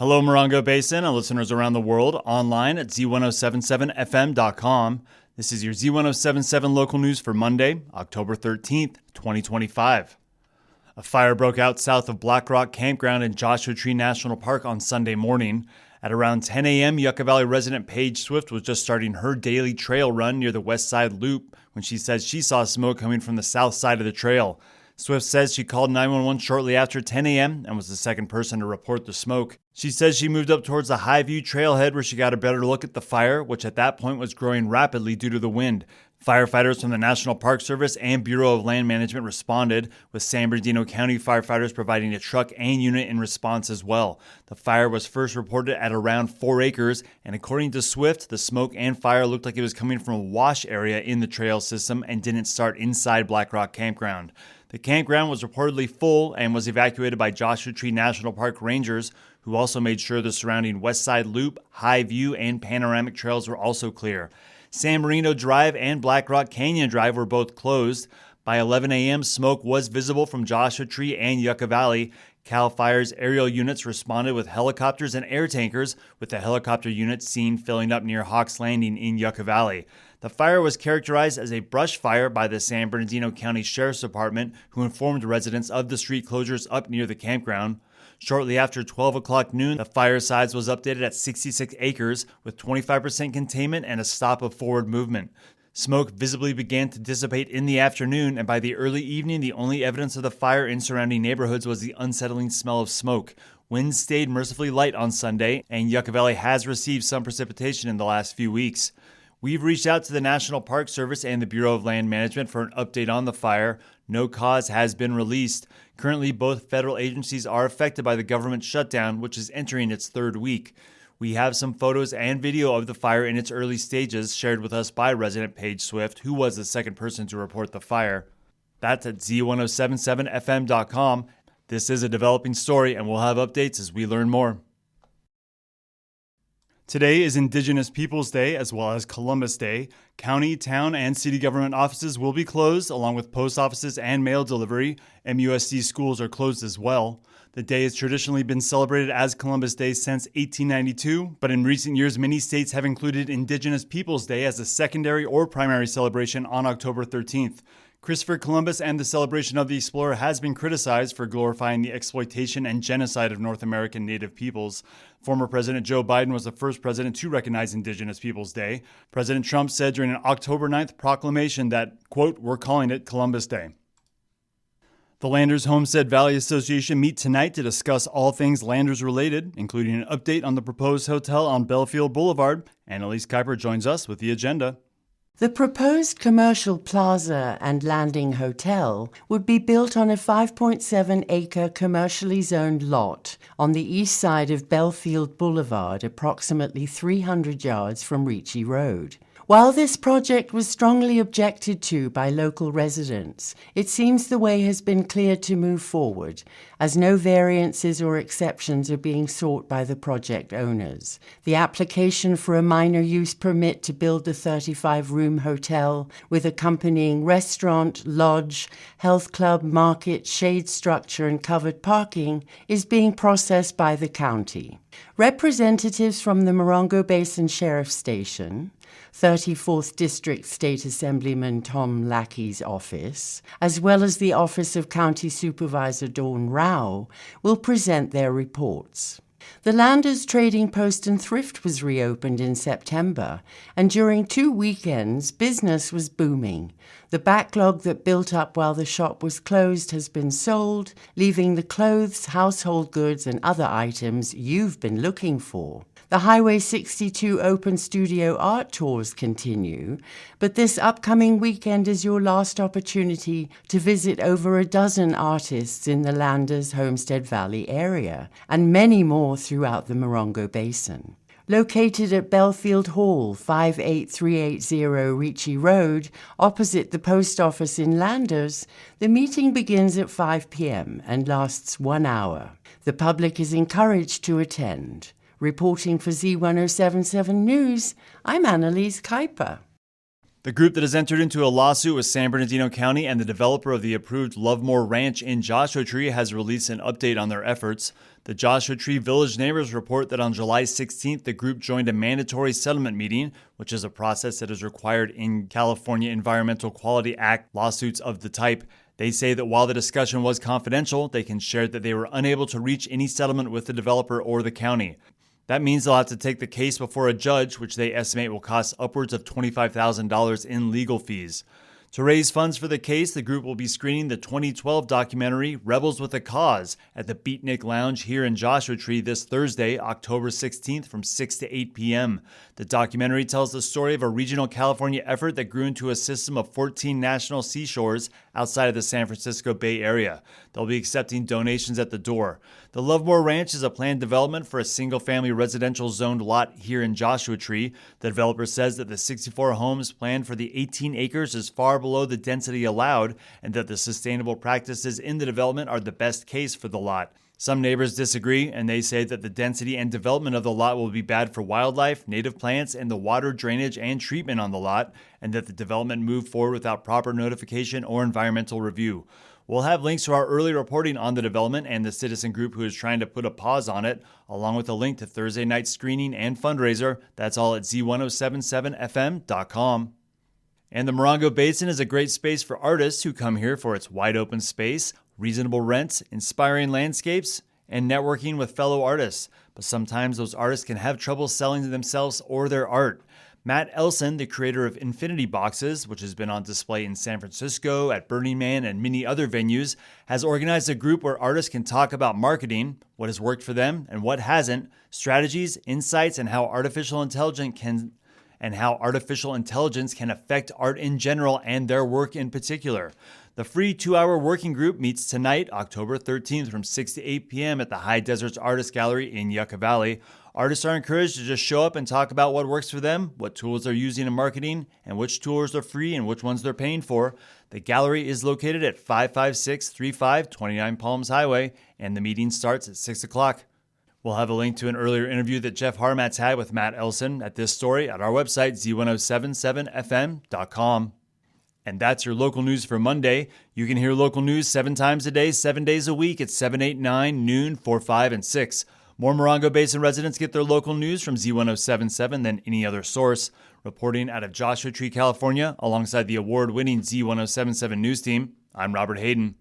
Hello, Morongo Basin and listeners around the world, online at Z107.7fm.com. This is your Z107.7 local news for Monday, October 13th, 2025. A fire broke out south of Black Rock Campground in Joshua Tree National Park on Sunday morning. At around 10 a.m., Yucca Valley resident Paige Swift was just starting her daily trail run near the West Side Loop when she says she saw smoke coming from the south side of the trail. Swift says she called 911 shortly after 10 a.m. and was the second person to report the smoke. She says she moved up towards the Highview trailhead where she got a better look at the fire, which at that point was growing rapidly due to the wind. Firefighters from the National Park Service and Bureau of Land Management responded, with San Bernardino County firefighters providing a truck and unit in response as well. The fire was first reported at around 4 acres, and according to Swift, the smoke and fire looked like it was coming from a wash area in the trail system and didn't start inside Black Rock Campground. The campground was reportedly full and was evacuated by Joshua Tree National Park rangers, who also made sure the surrounding West Side Loop, High View, and Panoramic trails were also clear. San Marino Drive and Black Rock Canyon Drive were both closed. By 11 a.m., smoke was visible from Joshua Tree and Yucca Valley. CAL FIRE's aerial units responded with helicopters and air tankers, with the helicopter unit seen filling up near Hawks Landing in Yucca Valley. The fire was characterized as a brush fire by the San Bernardino County Sheriff's Department, who informed residents of the street closures up near the campground. Shortly after 12 o'clock noon, the fire size was updated at 66 acres, with 25% containment and a stop of forward movement. Smoke visibly began to dissipate in the afternoon, and by the early evening, the only evidence of the fire in surrounding neighborhoods was the unsettling smell of smoke. Winds stayed mercifully light on Sunday, and Yucca Valley has received some precipitation in the last few weeks. We've reached out to the National Park Service and the Bureau of Land Management for an update on the fire. No cause has been released. Currently, both federal agencies are affected by the government shutdown, which is entering its third week. We have some photos and video of the fire in its early stages shared with us by resident Paige Swift, who was the second person to report the fire. That's at Z107.7fm.com. This is a developing story, and we'll have updates as we learn more. Today is Indigenous Peoples Day as well as Columbus Day. County, town, and city government offices will be closed, along with post offices and mail delivery. MUSC schools are closed as well. The day has traditionally been celebrated as Columbus Day since 1892, but in recent years, many states have included Indigenous Peoples Day as a secondary or primary celebration on October 13th. Christopher Columbus and the celebration of the explorer has been criticized for glorifying the exploitation and genocide of North American Native peoples. Former President Joe Biden was the first president to recognize Indigenous Peoples Day. President Trump said during an October 9th proclamation that, quote, "We're calling it Columbus Day." The Landers Homestead Valley Association meet tonight to discuss all things Landers related, including an update on the proposed hotel on Belfield Boulevard. Annalise Kuiper joins us with the agenda. The proposed commercial plaza and landing hotel would be built on a 5.7-acre commercially zoned lot on the east side of Belfield Boulevard, approximately 300 yards from Ricci Road. While this project was strongly objected to by local residents, it seems the way has been cleared to move forward, as no variances or exceptions are being sought by the project owners. The application for a minor use permit to build the 35-room hotel with accompanying restaurant, lodge, health club, market, shade structure, and covered parking is being processed by the county. Representatives from the Morongo Basin Sheriff Station, 34th District State Assemblyman Tom Lackey's office, as well as the Office of County Supervisor Dawn Rao, will present their reports. The Landers Trading Post and Thrift was reopened in September, and during 2 weekends, business was booming. The backlog that built up while the shop was closed has been sold, leaving the clothes, household goods, and other items you've been looking for. The Highway 62 Open Studio Art Tours continue, but this upcoming weekend is your last opportunity to visit over a dozen artists in the Landers Homestead Valley area, and many more throughout the Morongo Basin. Located at Belfield Hall, 58380 Ricci Road, opposite the post office in Landers, the meeting begins at 5 p.m. and lasts 1 hour. The public is encouraged to attend. Reporting for Z107.7 News, I'm Annalise Kuiper. The group that has entered into a lawsuit with San Bernardino County and the developer of the approved Lovemor Ranch in Joshua Tree has released an update on their efforts. The Joshua Tree Village neighbors report that on July 16th, the group joined a mandatory settlement meeting, which is a process that is required in California Environmental Quality Act lawsuits of the type. They say that while the discussion was confidential, they can share that they were unable to reach any settlement with the developer or the county. That means they'll have to take the case before a judge, which they estimate will cost upwards of $25,000 in legal fees. To raise funds for the case, the group will be screening the 2012 documentary Rebels with a Cause at the Beatnik Lounge here in Joshua Tree this Thursday, October 16th from 6 to 8 p.m. The documentary tells the story of a regional California effort that grew into a system of 14 national seashores outside of the San Francisco Bay Area. They'll be accepting donations at the door. The Lovemor Ranch is a planned development for a single-family residential zoned lot here in Joshua Tree. The developer says that the 64 homes planned for the 18 acres is far below the density allowed, and that the sustainable practices in the development are the best case for the lot. Some neighbors disagree, and they say that the density and development of the lot will be bad for wildlife, native plants, and the water drainage and treatment on the lot, and that the development moved forward without proper notification or environmental review. We'll have links to our early reporting on the development and the citizen group who is trying to put a pause on it, along with a link to Thursday night screening and fundraiser. That's all at Z107.7fm.com. And the Morongo Basin is a great space for artists who come here for its wide open space, reasonable rents, inspiring landscapes, and networking with fellow artists. But sometimes those artists can have trouble selling themselves or their art. Matt Elson, the creator of Infinity Boxes, which has been on display in San Francisco, at Burning Man, and many other venues, has organized a group where artists can talk about marketing, what has worked for them and what hasn't, strategies, insights, and how artificial intelligence can affect art in general and their work in particular. The free 2-hour working group meets tonight, October 13th from 6 to 8 p.m. at the High Deserts Artist Gallery in Yucca Valley. Artists are encouraged to just show up and talk about what works for them, what tools they're using in marketing, and which tools are free and which ones they're paying for. The gallery is located at 55635 29 Palms Highway, and the meeting starts at 6 o'clock. We'll have a link to an earlier interview that Jeff Harmatz had with Matt Elson at this story at our website, Z107.7fm.com. And that's your local news for Monday. You can hear local news 7 times a day, 7 days a week at 7, 8, 9, noon, 4, 5, and 6. More Morongo Basin residents get their local news from Z107.7 than any other source. Reporting out of Joshua Tree, California, alongside the award-winning Z107.7 news team, I'm Robert Hayden.